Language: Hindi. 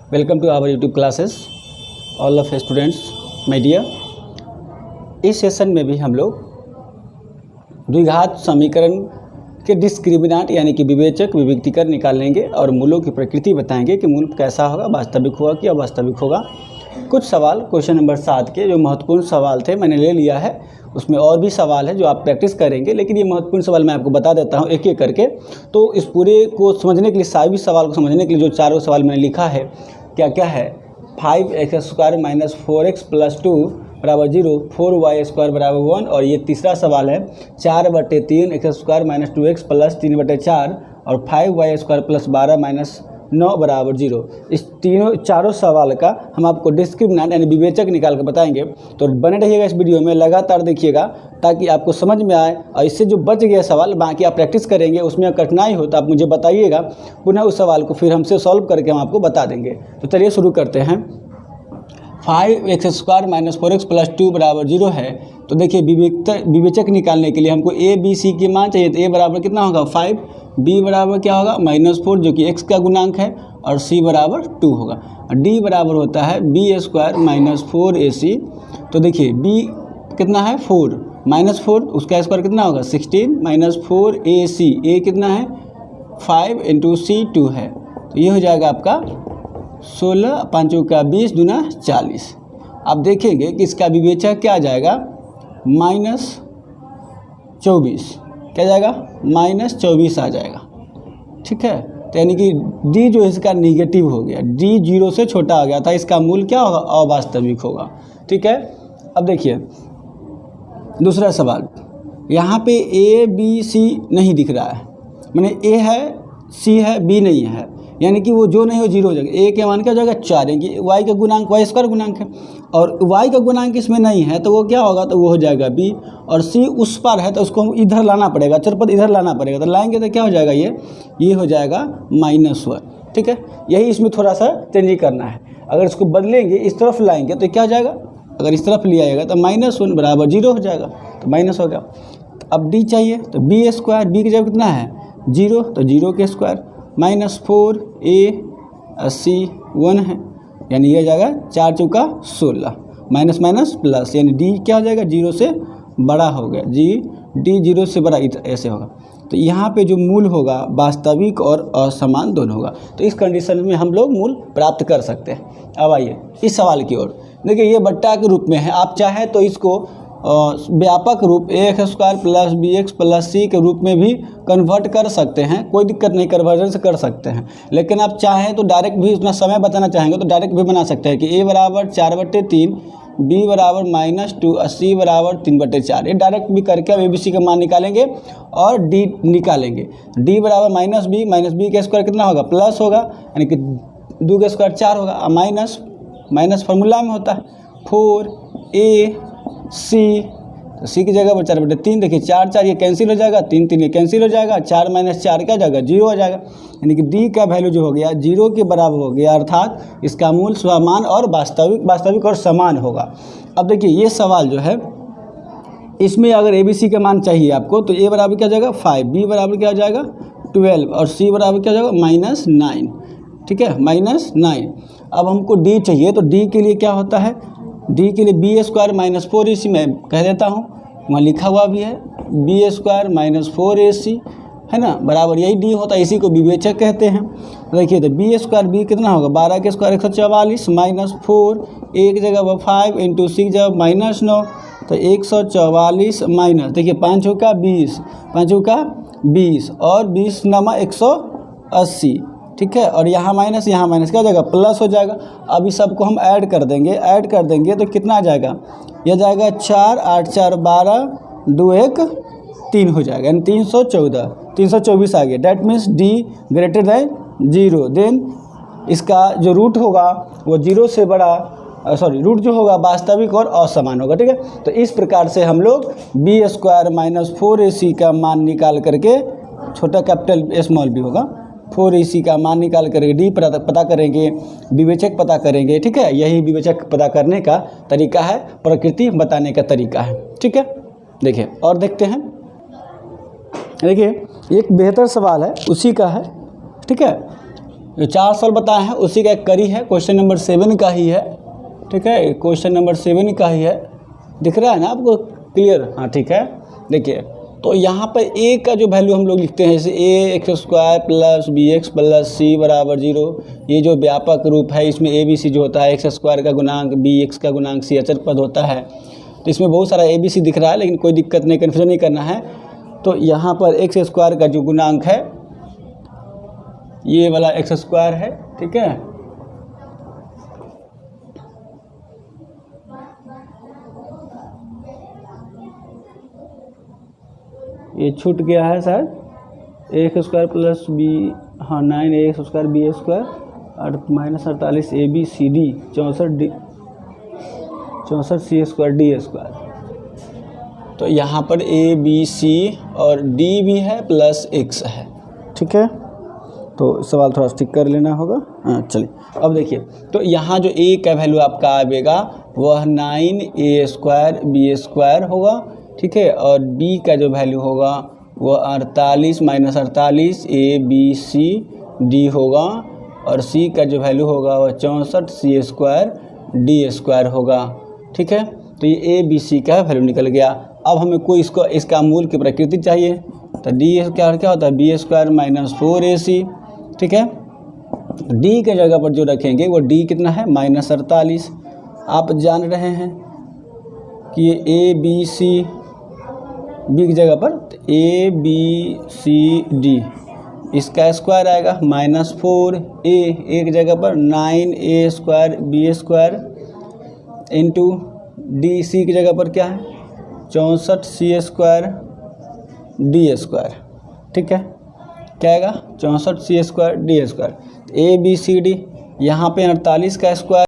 Welcome to our YouTube classes all of students my dear. इस सेशन में भी हम लोग द्विघात समीकरण के डिस्क्रिमिनेंट यानी कि विवेचक विविक्तिकर निकालेंगे और मूलों की प्रकृति बताएंगे कि मूल कैसा होगा, वास्तविक होगा कि अवास्तविक होगा। कुछ सवाल क्वेश्चन नंबर 7 के जो महत्वपूर्ण सवाल थे मैंने ले लिया है, उसमें और भी सवाल है जो आप प्रैक्टिस करेंगे, लेकिन ये महत्वपूर्ण सवाल मैं आपको बता देता हूँ एक एक करके। तो इस पूरे को समझने के लिए, सभी सवाल को समझने के लिए जो चारों सवाल मैंने लिखा है क्या क्या है, 5x² - 4x + 2 = 0, 4y² = 1, और ये तीसरा सवाल है 4/3 x² - 2x + 3/4 और 5y² + 12 - 9 = 0। इस चारों सवाल का हम आपको डिस्क्रिमिनेंट यानी विवेचक निकाल कर बताएंगे। तो बने रहिएगा इस वीडियो में, लगातार देखिएगा ताकि आपको समझ में आए, और इससे जो बच गया सवाल बाकी आप प्रैक्टिस करेंगे, उसमें कठिनाई हो तो आप मुझे बताइएगा, पुनः उस सवाल को फिर हमसे सॉल्व करके हम आपको बता देंगे। तो चलिए शुरू करते हैं। 5x² - 4x + 2 = 0 है। तो देखिए विवेचक निकालने के लिए हमको a b c के मान चाहिए। तो a बराबर कितना होगा 5, b बराबर क्या होगा -4 जो कि x का गुणांक है, और c बराबर 2 होगा। d बराबर होता है b² - 4ac। तो देखिए b कितना है 4 -4, उसका स्क्वायर कितना होगा 16 - 4ac, a कितना है 5 × c 2 है। तो ये हो जाएगा आपका 16, 5 का 20 दूना 40। आप देखेंगे कि इसका विवेचक क्या आ जाएगा -24, क्या जाएगा -24 आ जाएगा। ठीक है, तो यानी कि d जो है इसका निगेटिव हो गया, d 0 से छोटा आ गया था, इसका मूल क्या होगा अवास्तविक होगा। ठीक है, अब देखिए दूसरा सवाल, यहाँ पे a b c नहीं दिख रहा है, माने a है c है b नहीं है, यानी कि वो जो नहीं हो 0 हो जाएगा। a के मान क्या हो जाएगा 4, यानी कि y का गुणांक y² गुणांक है, और y का गुणांक इसमें नहीं है तो वो क्या होगा, तो वो हो जाएगा b, और c उस पर है तो उसको इधर लाना पड़ेगा, चरपद इधर लाना पड़ेगा, तो लाएंगे तो क्या हो जाएगा ये हो जाएगा -1। ठीक है, यही इसमें थोड़ा सा चेंज करना है। अगर इसको बदलेंगे इस तरफ लाएंगे तो क्या हो जाएगा, अगर इस तरफ लिया जाएगा तो -1 = 0 हो जाएगा, तो माइनस हो गया। अब d चाहिए तो b², b की जगह कितना है 0, तो 0 के स्क्वायर -4 a c 1 है, यानी ये हो जाएगा 4 × 4 = 16, माइनस माइनस प्लस, यानी d क्या हो जाएगा 0 से बड़ा हो गया, d 0 से बड़ा ऐसे होगा। तो यहाँ पे जो मूल होगा वास्तविक और असमान दोनों होगा। तो इस कंडीशन में हम लोग मूल प्राप्त कर सकते हैं। अब आइए इस सवाल की ओर। देखिए ये बट्टा के रूप में है, आप चाहे तो इसको व्यापक रूप ax² + bx + c के रूप में भी कन्वर्ट कर सकते हैं, कोई दिक्कत नहीं, कन्वर्जन से कर सकते हैं। लेकिन आप चाहें तो डायरेक्ट भी उतना समय बचाना चाहेंगे तो डायरेक्ट भी बना सकते हैं कि a बराबर 4/3, b बराबर -2 और c बराबर 3/4। ये डायरेक्ट भी करके अब ABC का मान निकालेंगे और d निकालेंगे। d बराबर -b का स्क्वायर कितना होगा प्लस होगा, यानी कि 2 का स्क्वायर 4 होगा, माइनस फार्मूला में होता है 4ac, तो c की जगह पर 4/3, देखिए 4 4 ये कैंसिल हो जाएगा, 3 3 ये कैंसिल हो जाएगा, 4 - 4 क्या हो जाएगा 0 हो जाएगा, यानी कि d का वैल्यू जो हो गया 0 के बराबर हो गया, अर्थात इसका मूल समान और वास्तविक और समान होगा। अब देखिए ये सवाल जो है इसमें अगर ABC का मान चाहिए आपको तो a बराबर क्या हो जाएगा 5, b बराबर क्या हो जाएगा 12 और c बराबर क्या हो जाएगा -9। ठीक है, -9। अब हमको d चाहिए, तो d के लिए क्या होता है, d के लिए b² - 4ac मैं कह देता हूँ, वहाँ लिखा हुआ भी है b² - 4ac है ना, बराबर यही d होता है, इसी को विवेचक कहते हैं। देखिए तो b² कितना होगा 12 के स्क्वायर 144 -4, a की जगह 5 × c की जगह -9, तो 144 माइनस, देखिए 5 का 20, 5 का 20 और 20 × 180। ठीक है, और यहाँ माइनस क्या हो जाएगा प्लस हो जाएगा। अब इस सबको हम ऐड कर देंगे तो कितना आ जाएगा, यह जाएगा 4 8 4 12 2 1 3 हो जाएगा, यानी 324 आ गया। डैट मीन्स d > 0, देन इसका जो रूट होगा वो 0 से बड़ा, रूट जो होगा वास्तविक और असमान होगा। ठीक है, तो इस प्रकार से हम लोग b² - 4ac का मान निकाल करके, छोटा कैपिटल स्मॉल b होगा, 4ac का मान निकाल करके d पता करेंगे, विवेचक पता करेंगे। ठीक है, यही विवेचक पता करने का तरीका है, प्रकृति बताने का तरीका है। ठीक है, देखिए और देखते हैं। देखिए एक बेहतर सवाल है, उसी का है। ठीक है, जो 4 सवाल बताए हैं उसी का एक करी है, क्वेश्चन नंबर 7 का ही है, ठीक है, क्वेश्चन नंबर 7 का ही है, दिख रहा है ना आपको क्लियर? हाँ ठीक है। देखिए तो यहाँ पर a का जो वैल्यू हम लोग लिखते हैं जैसे ax² plus bx plus c बराबर 0, ये जो व्यापक रूप है इसमें abc जो होता है x² का गुणांक bx का गुणांक c अचर पद होता है, तो इसमें बहुत सारा abc दिख रहा है लेकिन कोई दिक्कत नहीं, कन्फ्यूजन नहीं करना है। तो यहाँ पर x² का जो गुणांक है ये वाला x² है, ठीक है। ये छूट गया है शायद, ax² प्लस b, हाँ 9ax² b² और माइनस 48 abcd 64 c² d²। तो यहाँ पर a b c और d भी है प्लस x है, ठीक है। तो सवाल थोड़ा ठीक कर लेना होगा। हाँ चलिए अब देखिए, तो यहाँ जो a का वैल्यू आपका आएगा वह 9a² b² होगा, ठीक है, और b का जो वैल्यू होगा वह 48 minus 48 a b c d होगा, और c का जो वैल्यू होगा वह 64 c² d² होगा, ठीक है। तो ये a b c का वैल्यू निकल गया। अब हमें कोई इसका मूल की प्रकृति चाहिए, तो d क्या होता है b² माइनस 4ac, ठीक है। d के जगह पर जो रखेंगे वो d कितना है माइनस 48। आप जान रहे हैं कि ये a b c b की जगह पर a b c d, इसका स्क्वायर आएगा माइनस 4a, a की जगह पर 9a² b² into d, c की जगह पर क्या है 64 c² d², ठीक है। क्या आएगा 64 c² d²। a b c d यहाँ पे 48 का स्क्वायर